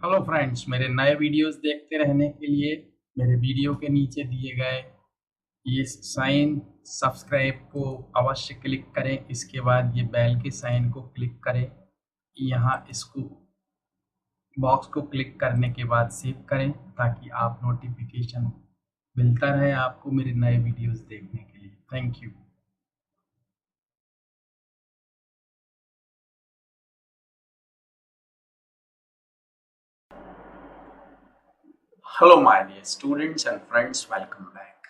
Hello friends, मेरे नए videos देखते रहने के लिए मेरे वीडियो के नीचे दिए गए ये साइन सब्सक्राइब को अवश्य क्लिक करें। इसके बाद ये बेल के साइन को क्लिक करें। यहाँ इसको बॉक्स को क्लिक करने के बाद सेव करें ताकि आप नोटिफिकेशन मिलता रहे आपको मेरे नए वीडियोस देखने के लिए। Thank you. Hello my dear students and friends, welcome back.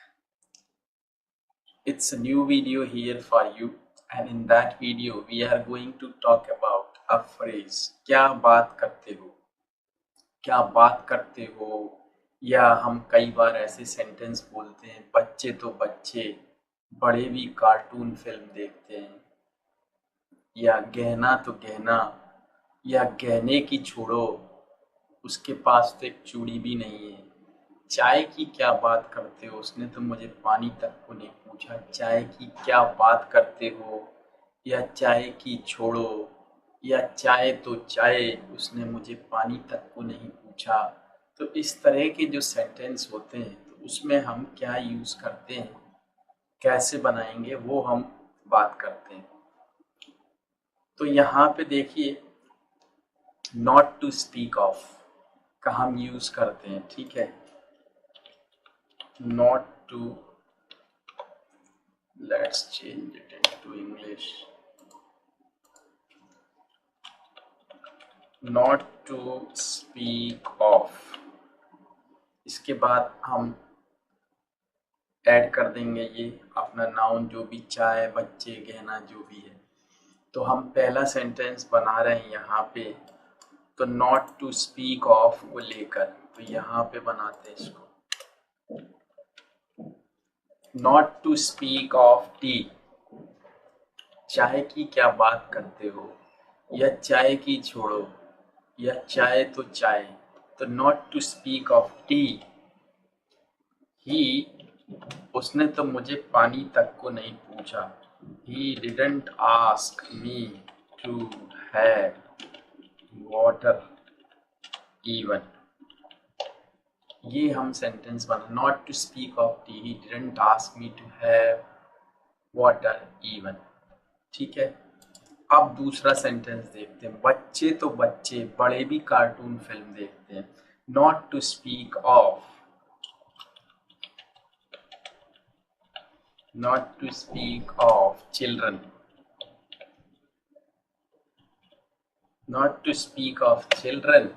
It's a new video here for you, and in that video we are going to talk about a phrase क्या बात करते हो। क्या बात करते हो, या हम कई बार ऐसे सेंटेंस बोलते हैं, बच्चे तो बच्चे बड़े भी कार्टून फिल्म देखते हैं, या गहना तो गहना, या गहने की छोड़ो उसके पास तो एक चूड़ी भी नहीं है। चाय की क्या बात करते हो, उसने तो मुझे पानी तक को नहीं पूछा। चाय की क्या बात करते हो, या चाय की छोड़ो, या चाय तो चाय, उसने मुझे पानी तक को नहीं पूछा। तो इस तरह के जो सेंटेंस होते हैं तो उसमें हम क्या यूज़ करते हैं, कैसे बनाएंगे, वो हम बात करते हैं। तो यहाँ पे देखिए, नॉट टू स्पीक ऑफ का हम यूज़ करते हैं, ठीक है। Not to, let's change it into English. Not to speak of, इसके बाद हम ऐड कर देंगे ये अपना नाउन, जो भी चाय, बच्चे, गहना, जो भी है। तो हम पहला सेंटेंस बना रहे हैं यहाँ पे, तो नॉट टू स्पीक ऑफ को लेकर, तो यहाँ पे बनाते हैं इसको, not to speak of tea. चाय की क्या बात करते हो, या चाय की छोड़ो, या चाय तो चाय। तो not to speak of tea, he, उसने तो मुझे पानी तक को नहीं पूछा। He didn't ask me to have water even. ये हम सेंटेंस बना, not to speak of tea, he didn't ask me to have water even, ठीक है। अब दूसरा सेंटेंस देखते हैं, बच्चे तो बच्चे बड़े भी कार्टून फिल्म देखते हैं। Not to speak of, not to speak of children, not to speak of children,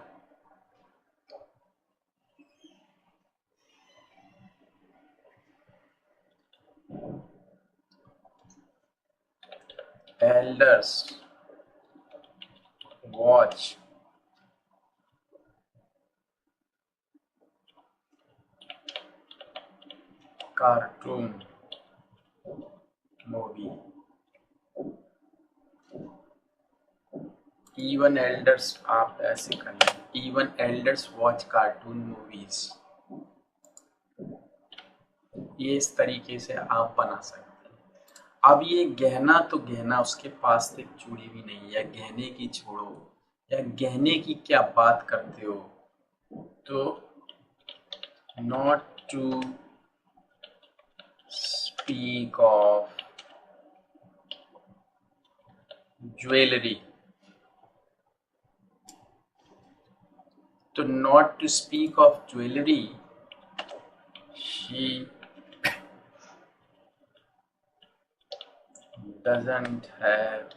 elders watch cartoon movie, even elders, आप ऐसे करें, even elders watch cartoon movies। ये इस तरीके से आप बना सकते हैं। अब ये गहना तो गहना, उसके पास एक चूड़ी भी नहीं, या गहने की छोड़ो, या गहने की क्या बात करते हो, तो not to speak of jewellery, तो not to speak of jewellery, she doesn't have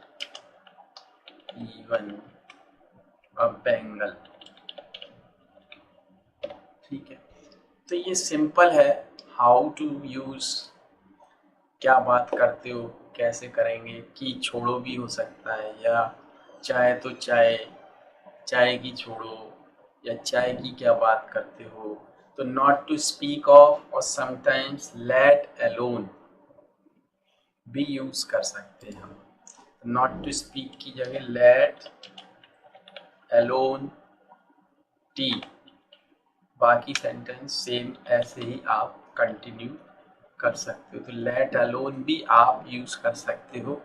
even a bangle, ठीक है। तो ये सिंपल है, हाउ टू यूज, क्या बात करते हो, कैसे करेंगे, की छोड़ो भी हो सकता है, या चाय तो चाय, चाय की छोड़ो, या चाय की क्या बात करते हो। तो नॉट टू स्पीक ऑफ और समटाइम्स लेट अलोन भी यूज कर सकते हैं हम। नॉट टू स्पीक की जगह लेट अलोन टी, बाकी सेंटेंस सेम ऐसे ही आप कंटिन्यू कर सकते हो। तो लेट अलोन भी आप यूज कर सकते हो,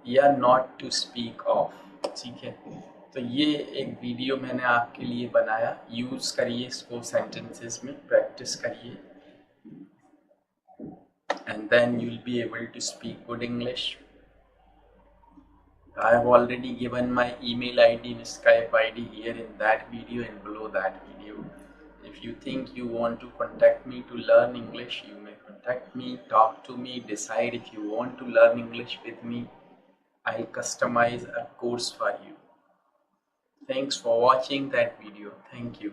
या नॉट टू स्पीक ऑफ, ठीक है। तो ये एक वीडियो मैंने आपके लिए बनाया, यूज़ करिए इसको सेंटेंसेस में, प्रैक्टिस करिए, and then you'll be able to speak good English. I have already given my email ID and Skype ID here in that video and below that video. If you think you want to contact me to learn English, you may contact me, talk to me, decide if you want to learn English with me. I'll customize a course for you. Thanks for watching that video. Thank you.